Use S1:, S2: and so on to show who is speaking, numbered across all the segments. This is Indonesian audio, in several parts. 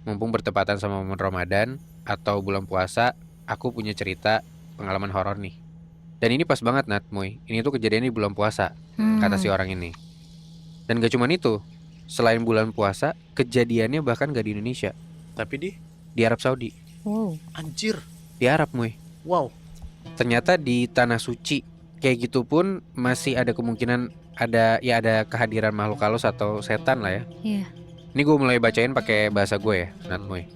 S1: mumpung bertepatan sama momen Ramadan atau bulan puasa, aku punya cerita pengalaman horor nih. Dan ini pas banget Nat, Moy. Ini tuh kejadian di bulan puasa, kata si
S2: Hmm.
S1: orang ini. Dan gak cuman itu, selain bulan puasa, kejadiannya bahkan gak di Indonesia,
S3: Tapi
S1: di Arab Saudi.
S2: Wow.
S3: anjir.
S1: Di Arab, Moy.
S3: Wow.
S1: Ternyata di tanah suci kayak gitu pun masih ada kemungkinan ada kehadiran makhluk halus atau setan lah ya.
S2: Iya.
S1: Ini gue mulai bacain pakai bahasa gue ya, Nat Moy.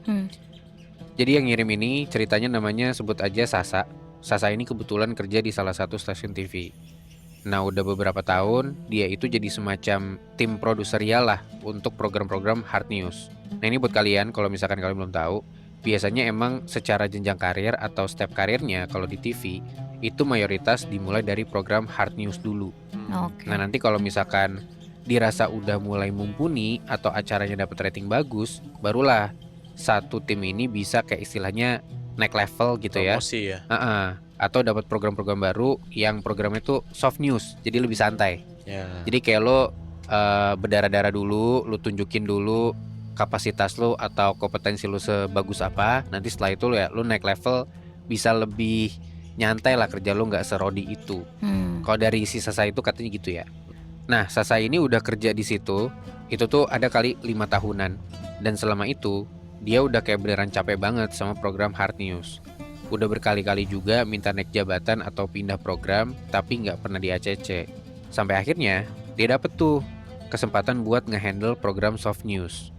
S1: Jadi yang ngirim ini ceritanya namanya sebut aja Sasa. Sasa ini kebetulan kerja di salah satu stasiun TV. Nah udah beberapa tahun dia itu jadi semacam tim produserial lah untuk program-program hard news. Nah ini buat kalian kalau misalkan kalian belum tahu, biasanya emang secara jenjang karir atau step karirnya kalau di TV itu mayoritas dimulai dari program hard news dulu.
S2: Oke.
S1: Nah nanti kalau misalkan dirasa udah mulai mumpuni atau acaranya dapat rating bagus, barulah satu tim ini bisa kayak istilahnya naik level gitu ya.
S3: Promosi ya.
S1: Atau dapat program-program baru yang programnya tuh soft news, jadi lebih santai.
S3: Ya.
S1: Jadi kayak lo berdarah-darah dulu, lo tunjukin dulu kapasitas lo atau kompetensi lo sebagus apa. Nanti setelah itu lo naik level bisa lebih nyantai lah kerja lo, nggak serodi itu. Kalau dari si Sasa itu katanya gitu ya. Nah Sasa ini udah kerja di situ, itu tuh ada kali 5 tahunan. Dan selama itu dia udah kayak beneran capek banget sama program hard news. Udah berkali-kali juga minta naik jabatan atau pindah program, tapi nggak pernah di ACC. Sampai akhirnya dia dapet tuh kesempatan buat ngehandle program soft news.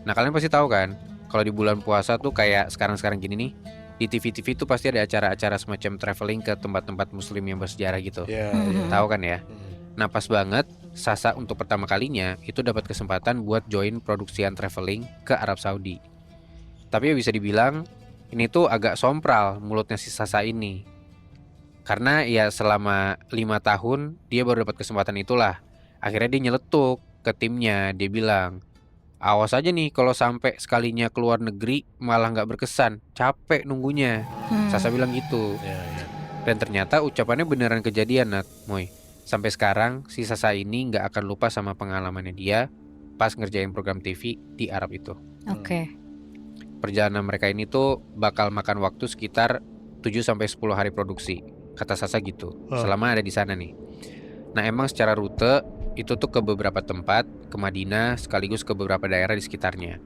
S1: Nah kalian pasti tahu kan, kalau di bulan puasa tuh kayak sekarang-sekarang gini nih, di TV-TV tuh pasti ada acara-acara semacam traveling ke tempat-tempat muslim yang bersejarah gitu.
S3: Ya.
S1: Tahu kan ya? Nah pas banget Sasa untuk pertama kalinya itu dapat kesempatan buat join produksian traveling ke Arab Saudi. Tapi ya bisa dibilang ini tuh agak sompral mulutnya si Sasa ini. Karena ya selama 5 tahun dia baru dapat kesempatan itulah. Akhirnya dia nyeletuk ke timnya, dia bilang, awas aja nih kalau sampai sekalinya keluar negeri malah nggak berkesan, capek nunggunya. Sasa bilang gitu.
S3: Ya.
S1: Dan ternyata ucapannya beneran kejadian Nat, Moy. Sampai sekarang si Sasa ini nggak akan lupa sama pengalamannya dia pas ngerjain program TV di Arab itu.
S2: Oke.
S1: Perjalanan mereka ini tuh bakal makan waktu sekitar 7-10 hari produksi, kata Sasa gitu, selama ada di sana nih. Nah emang secara rute itu tuh ke beberapa tempat, ke Madinah sekaligus ke beberapa daerah di sekitarnya.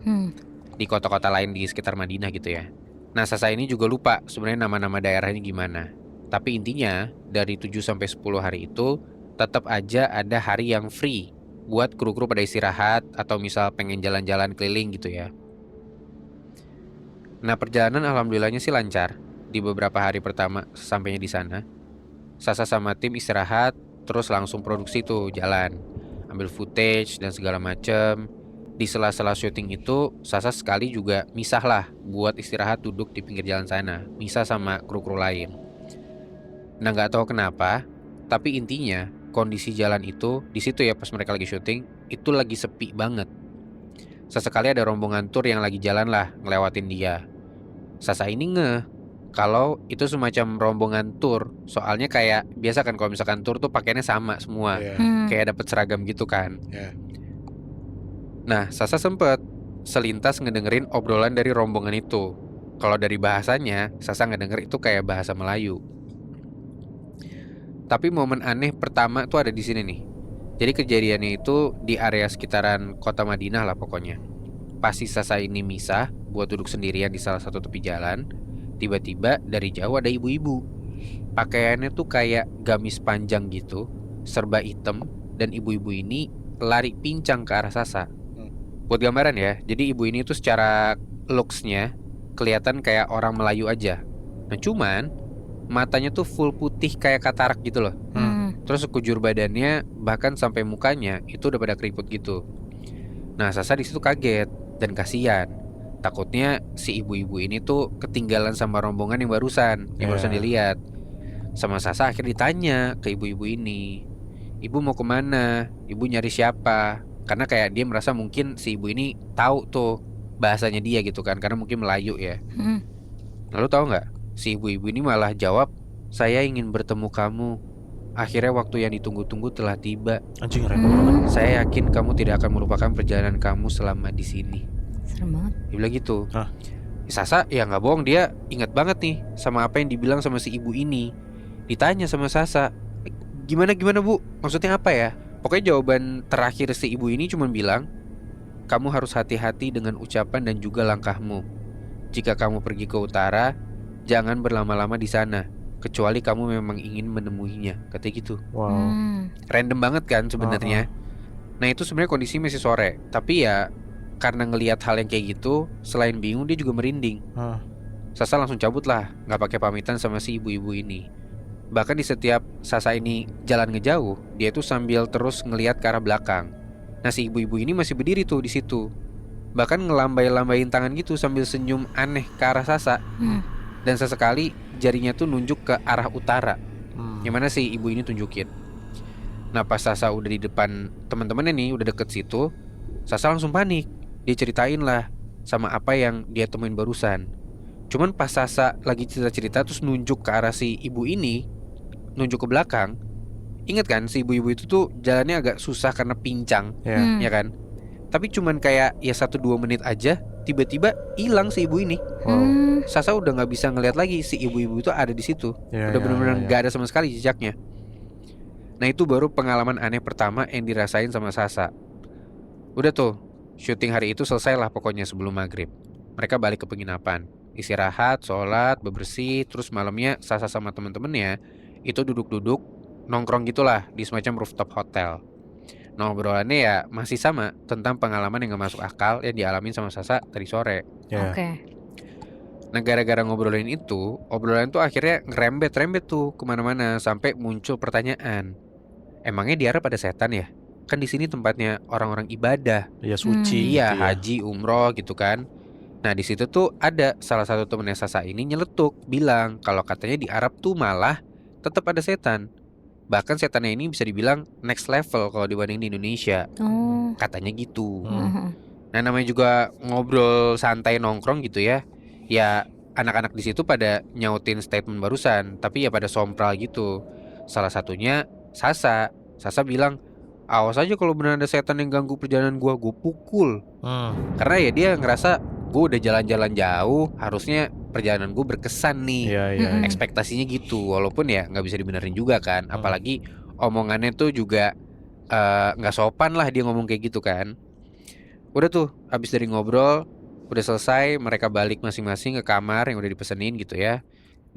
S1: Di kota-kota lain di sekitar Madinah gitu ya. Nah Sasa ini juga lupa sebenarnya nama-nama daerahnya gimana. Tapi intinya dari 7-10 hari itu tetap aja ada hari yang free buat kru-kru pada istirahat atau misal pengen jalan-jalan keliling gitu ya. Nah perjalanan alhamdulillahnya sih lancar. Di beberapa hari pertama sampainya di sana, Sasa sama tim istirahat, terus langsung produksi tuh jalan, ambil footage dan segala macem. Di sela-sela syuting itu, Sasa sekali juga misah lah buat istirahat duduk di pinggir jalan sana, misah sama kru-kru lain. Nah nggak tahu kenapa, tapi intinya kondisi jalan itu di situ ya pas mereka lagi syuting itu lagi sepi banget. Sesekali ada rombongan tur yang lagi jalan lah ngelewatin dia. Sasa ini kalau itu semacam rombongan tur, soalnya kayak biasa kan kalau misalkan tur tuh pakaiannya sama semua, kayak dapet seragam gitu kan. Nah Sasa sempet selintas ngedengerin obrolan dari rombongan itu. Kalau dari bahasanya Sasa ngedenger itu kayak bahasa Melayu. Tapi momen aneh pertama tuh ada di sini nih. Jadi kejadiannya itu di area sekitaran kota Madinah lah pokoknya. Pas si Sasa ini misah buat duduk sendirian di salah satu tepi jalan, tiba-tiba dari jauh ada ibu-ibu. Pakaiannya tuh kayak gamis panjang gitu, serba hitam, dan ibu-ibu ini lari pincang ke arah Sasa. Buat gambaran ya, jadi ibu ini tuh secara looks-nya kelihatan kayak orang Melayu aja. Nah cuman matanya tuh full putih kayak katarak gitu loh. Terus sekujur badannya bahkan sampai mukanya itu udah pada keriput gitu. Nah Sasa di situ kaget dan kasihan. Takutnya si ibu-ibu ini tuh ketinggalan sama rombongan yang barusan dilihat. Sama Sasa akhirnya ditanya ke ibu-ibu ini, ibu mau kemana? Ibu nyari siapa? Karena kayak dia merasa mungkin si ibu ini tahu tuh bahasanya dia gitu kan, karena mungkin Melayu ya. Lalu tahu nggak? Si ibu-ibu ini malah jawab, saya ingin bertemu kamu. Akhirnya waktu yang ditunggu-tunggu telah tiba.
S3: Anjing repot banget.
S1: Saya yakin kamu tidak akan melupakan perjalanan kamu selama di sini.
S2: Serem banget.
S1: Dia bilang gitu.
S3: Hah?
S1: Sasa ya nggak bohong, dia ingat banget nih sama apa yang dibilang sama si ibu ini. Ditanya sama Sasa, gimana bu? Maksudnya apa ya? Pokoknya jawaban terakhir si ibu ini cuma bilang, kamu harus hati-hati dengan ucapan dan juga langkahmu. Jika kamu pergi ke utara, jangan berlama-lama di sana, kecuali kamu memang ingin menemuinya. Katanya gitu.
S3: Wow.
S1: Random banget kan sebenarnya. Nah itu sebenarnya kondisi masih sore, tapi ya karena ngelihat hal yang kayak gitu, selain bingung dia juga merinding. Sasa langsung cabut lah, nggak pakai pamitan sama si ibu-ibu ini. Bahkan di setiap Sasa ini jalan ngejauh, dia tuh sambil terus ngelihat ke arah belakang. Nah si ibu-ibu ini masih berdiri tuh di situ, bahkan ngelambai-lambain tangan gitu sambil senyum aneh ke arah Sasa. Dan sesekali jarinya tuh nunjuk ke arah utara, yang mana si ibu ini tunjukin. Nah pas Sasa udah di depan teman-temannya nih, udah deket situ, Sasa langsung panik. Dia ceritain lah sama apa yang dia temuin barusan. Cuman pas Sasa lagi cerita-cerita terus nunjuk ke arah si ibu ini, nunjuk ke belakang. Ingat kan si ibu-ibu itu tuh jalannya agak susah karena pincang, ya kan? Tapi cuman kayak ya 1-2 menit aja, tiba-tiba hilang si ibu ini. Sasa udah nggak bisa ngeliat lagi si ibu-ibu itu ada di situ. Udah benar-benar nggak ada sama sekali jejaknya. Nah itu baru pengalaman aneh pertama yang dirasain sama Sasa. Udah tuh, syuting hari itu selesai lah pokoknya sebelum maghrib. Mereka balik ke penginapan, istirahat, sholat, bebersih. Terus malamnya Sasa sama temen-temennya itu duduk-duduk nongkrong gitulah di semacam rooftop hotel. Nah obrolannya ya masih sama tentang pengalaman yang gak masuk akal yang dialamin sama Sasa tadi sore.
S2: Oke.
S1: Nah gara-gara ngobrolin itu, obrolan tuh akhirnya ngerembet-rembet tuh kemana-mana sampai muncul pertanyaan. Emangnya di Arab ada setan ya? Kan di sini tempatnya orang-orang ibadah.
S3: Ya suci.
S1: Iya,
S3: gitu ya.
S1: haji, umroh gitu kan. Nah di situ tuh ada salah satu temennya Sasa ini nyeletuk bilang kalau katanya di Arab tuh malah tetap ada setan. Bahkan setannya ini bisa dibilang next level kalau dibanding di Indonesia. Katanya gitu. Nah namanya juga ngobrol santai nongkrong gitu ya. Ya anak-anak di situ pada nyautin statement barusan, tapi ya pada sompral gitu. Salah satunya Sasa bilang, awas aja kalau benar ada setan yang ganggu perjalanan gue pukul. Karena ya dia ngerasa gue udah jalan-jalan jauh, harusnya perjalanan gue berkesan nih. Ekspektasinya gitu, walaupun ya nggak bisa dibenerin juga kan. Apalagi omongannya tuh juga nggak sopan lah dia ngomong kayak gitu kan. Udah tuh, abis dari ngobrol, udah selesai, mereka balik masing-masing ke kamar yang udah dipesenin gitu ya.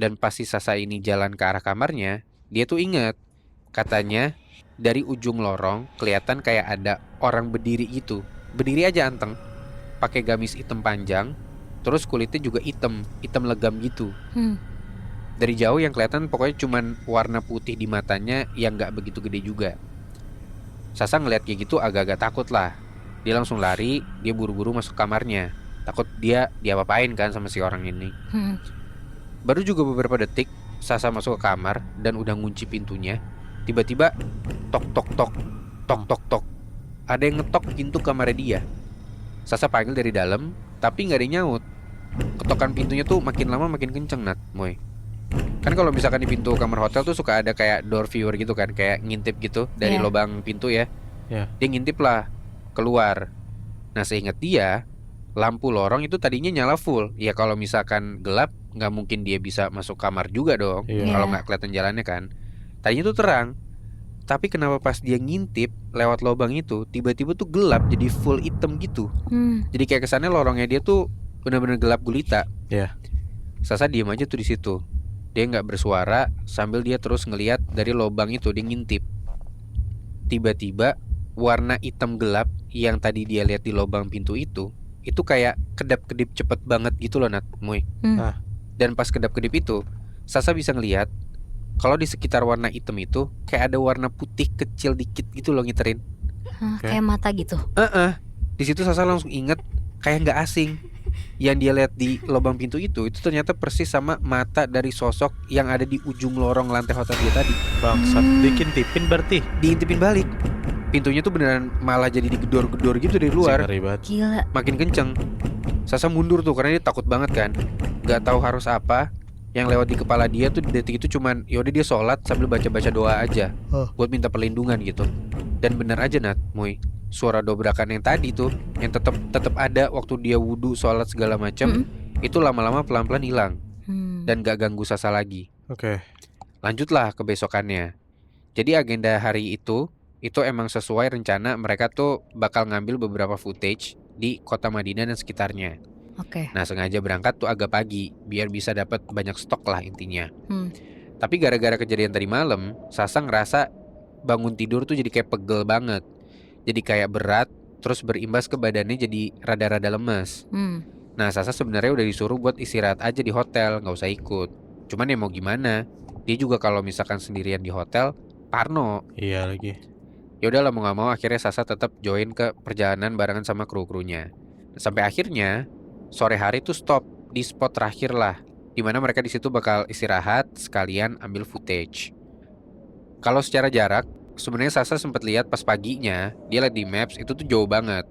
S1: Dan pas si Sasa ini jalan ke arah kamarnya, dia tuh inget, katanya dari ujung lorong kelihatan kayak ada orang berdiri gitu. Berdiri aja anteng, pakai gamis hitam panjang, terus kulitnya juga hitam legam gitu. Dari jauh yang kelihatan pokoknya cuman warna putih di matanya yang gak begitu gede juga. Sasa ngeliat kayak gitu agak-agak takut lah. Dia langsung lari, dia buru-buru masuk kamarnya. Takut dia diapa-apain kan sama si orang ini. Baru juga beberapa detik Sasa masuk ke kamar dan udah ngunci pintunya. Tiba-tiba tok tok tok tok tok tok. Ada yang ngetok pintu kamarnya dia. Sasa panggil dari dalam, tapi nggak ada yang nyaut. Ketokan pintunya tuh makin lama makin kenceng, Nat, Moy. Kan kalau misalkan di pintu kamar hotel tuh suka ada kayak door viewer gitu kan, kayak ngintip gitu dari lubang pintu ya. Dia ngintip lah keluar. Nah seingat dia, lampu lorong itu tadinya nyala full. Ya kalau misalkan gelap, nggak mungkin dia bisa masuk kamar juga dong. Kalau nggak kelihatan jalannya kan. Tadinya tuh terang, tapi kenapa pas dia ngintip lewat lubang itu tiba-tiba tuh gelap jadi full hitam gitu. Jadi kayak kesannya lorongnya dia tuh benar-benar gelap gulita. Sasa diam aja tuh di situ. Dia nggak bersuara sambil dia terus ngelihat dari lubang itu, dia ngintip. Tiba-tiba warna hitam gelap yang tadi dia lihat di lubang pintu itu kayak kedap-kedip cepet banget gitu loh, Nat, Moy. Dan pas kedap-kedip itu Sasa bisa ngelihat kalau di sekitar warna hitam itu kayak ada warna putih kecil dikit gitu loh ngiterin.
S2: Kayak mata gitu.
S1: Di situ Sasa langsung inget kayak nggak asing. Yang dia lihat di lubang pintu itu ternyata persis sama mata dari sosok yang ada di ujung lorong lantai hotel dia tadi.
S3: Bangsat, diintipin berarti.
S1: Diintipin balik. Pintunya tuh beneran malah jadi digedor-gedor gitu dari luar.
S2: Gila.
S1: Makin kenceng. Sasa mundur tuh karena dia takut banget kan. Gak tahu harus apa. Yang lewat di kepala dia tuh di detik itu cuman yaudah dia sholat sambil baca-baca doa aja buat minta perlindungan gitu. Dan bener aja, Nat, Moy, suara dobrakan yang tadi tuh, yang tetap ada waktu dia wudhu, sholat segala macam, itu lama-lama pelan-pelan hilang dan gak ganggu Sasa lagi.
S3: Oke.
S1: Lanjutlah ke besokannya. Jadi agenda hari itu emang sesuai rencana, mereka tuh bakal ngambil beberapa footage di kota Madinah dan sekitarnya.
S2: Oke.
S1: Nah, sengaja berangkat tuh agak pagi biar bisa dapat banyak stok lah intinya.
S2: Hmm.
S1: Tapi gara-gara kejadian tadi malam, Sasa ngerasa bangun tidur tuh jadi kayak pegel banget. Jadi kayak berat, terus berimbas ke badannya jadi rada-rada lemes. Nah, Sasa sebenarnya udah disuruh buat istirahat aja di hotel, nggak usah ikut. Cuman ya mau gimana? Dia juga kalau misalkan sendirian di hotel, parno.
S3: Iya lagi.
S1: Ya udahlah, mau nggak mau akhirnya Sasa tetap join ke perjalanan barengan sama kru-krunya. Sampai akhirnya sore hari tuh stop di spot terakhir lah, dimana mereka di situ bakal istirahat sekalian ambil footage. Kalau secara jarak, sebenarnya Sasa sempat lihat pas paginya, dia lihat di maps itu tuh jauh banget.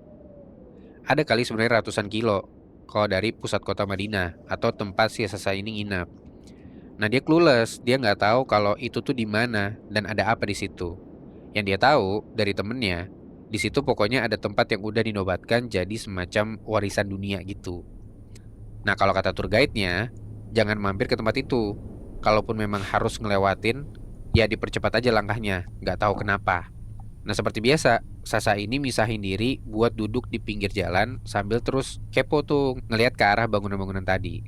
S1: Ada kali sebenarnya ratusan kilo kalau dari pusat kota Madinah atau tempat si Sasa ini nginap. Nah, dia clueless, dia nggak tahu kalau itu tuh di mana dan ada apa di situ. Yang dia tahu dari temennya, di situ pokoknya ada tempat yang udah dinobatkan jadi semacam warisan dunia gitu. Nah, kalau kata tour guide-nya, jangan mampir ke tempat itu. Kalaupun memang harus ngelewatin, ya dipercepat aja langkahnya, nggak tahu kenapa. Nah, seperti biasa, Sasa ini misahin diri buat duduk di pinggir jalan sambil terus kepo tuh ngelihat ke arah bangunan-bangunan tadi.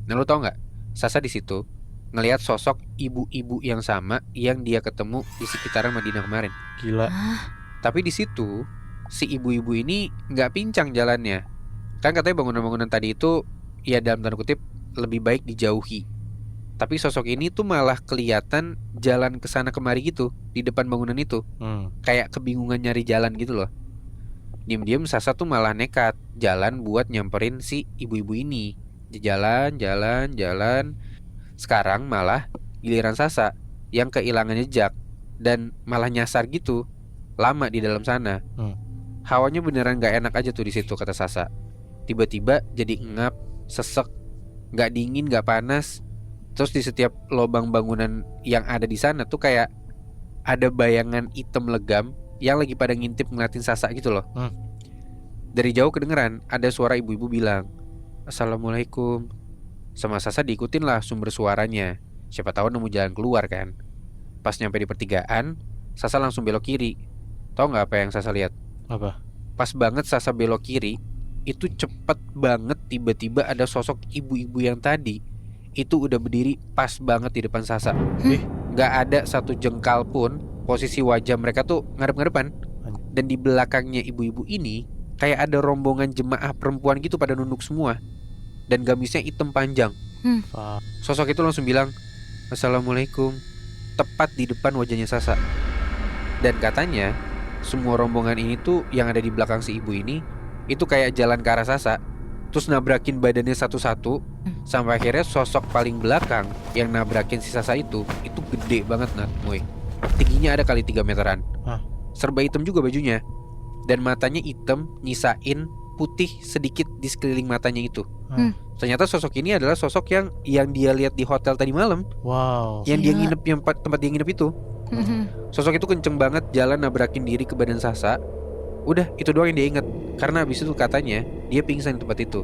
S1: Nah, lo tau nggak? Sasa di situ ngelihat sosok ibu-ibu yang sama yang dia ketemu di sekitaran Madinah kemarin.
S3: Gila.
S1: Tapi di situ si ibu-ibu ini nggak pincang jalannya. Kan katanya bangunan-bangunan tadi itu ya dalam tanda kutip lebih baik dijauhi. Tapi sosok ini tuh malah kelihatan jalan ke sana kemari gitu di depan bangunan itu. Kayak kebingungan nyari jalan gitu loh. Diam-diam Sasa tuh malah nekat jalan buat nyamperin si ibu-ibu ini. Jalan. Sekarang malah giliran Sasa yang kehilangan jejak dan malah nyasar gitu, lama di dalam sana. Hawanya beneran gak enak aja tuh di situ kata Sasa. Tiba-tiba jadi ngap, sesek, gak dingin, gak panas. Terus di setiap lubang bangunan yang ada di sana tuh kayak ada bayangan hitam legam yang lagi pada ngintip ngeliatin Sasa gitu loh. Dari jauh kedengeran ada suara ibu-ibu bilang, "Assalamualaikum." Sama Sasa diikutin lah sumber suaranya. Siapa tahu nemu jalan keluar kan. Pas nyampe di pertigaan, Sasa langsung belok kiri. Tahu nggak apa yang Sasa lihat?
S3: Apa?
S1: Pas banget Sasa belok kiri, itu cepet banget tiba-tiba ada sosok ibu-ibu yang tadi itu udah berdiri pas banget di depan Sasa. Nggak ada satu jengkal pun, posisi wajah mereka tuh ngarep-ngarepan. Dan di belakangnya ibu-ibu ini kayak ada rombongan jemaah perempuan gitu pada nunduk semua. Dan gamisnya hitam panjang. Sosok itu langsung bilang, "Assalamualaikum," tepat di depan wajahnya Sasa. Dan katanya semua rombongan ini tuh yang ada di belakang si ibu ini itu kayak jalan ke arah Sasa, terus nabrakin badannya satu-satu, sampai akhirnya sosok paling belakang yang nabrakin si Sasa itu gede banget Moy. Tingginya ada kali 3 meteran. Serba hitam juga bajunya. Dan matanya hitam, nyisain putih sedikit di sekeliling matanya itu. Ternyata sosok ini adalah sosok yang dia lihat di hotel tadi malam.
S3: Wow.
S1: Yang dia nginep, yang tempat dia nginep itu. Sosok itu kenceng banget jalan nabrakin diri ke badan Sasa. Udah, itu doang yang dia inget. Karena habis itu katanya dia pingsan di tempat itu.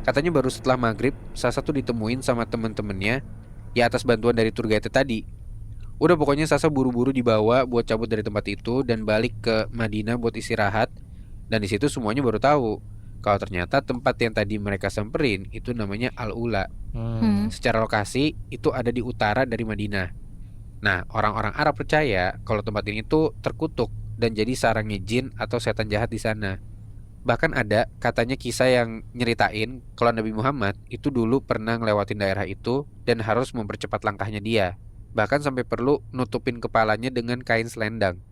S1: Katanya baru setelah maghrib Sasa tuh ditemuin sama temen-temennya ya atas bantuan dari tour guide tadi. Udah, pokoknya Sasa buru-buru dibawa buat cabut dari tempat itu dan balik ke Madinah buat istirahat. Dan di situ semuanya baru tahu kalau ternyata tempat yang tadi mereka samperin itu namanya Al-Ula. Secara lokasi itu ada di utara dari Madinah. Nah, orang-orang Arab percaya kalau tempat ini tuh terkutuk dan jadi sarangnya jin atau setan jahat di sana. Bahkan ada katanya kisah yang nyeritain kalau Nabi Muhammad itu dulu pernah ngelewatin daerah itu dan harus mempercepat langkahnya dia. Bahkan sampai perlu nutupin kepalanya dengan kain selendang.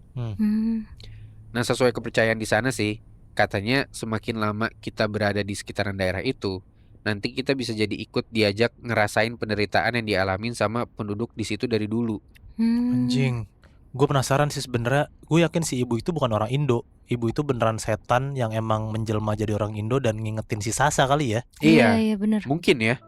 S1: Nah, sesuai kepercayaan di sana sih, katanya semakin lama kita berada di sekitaran daerah itu, nanti kita bisa jadi ikut diajak ngerasain penderitaan yang dialamin sama penduduk di situ dari dulu.
S3: Anjing. Gue penasaran sih sebenarnya. Gue yakin si ibu itu bukan orang Indo. Ibu itu beneran setan yang emang menjelma jadi orang Indo dan ngingetin si Sasa kali ya.
S1: Iya,
S2: bener.
S1: mungkin ya.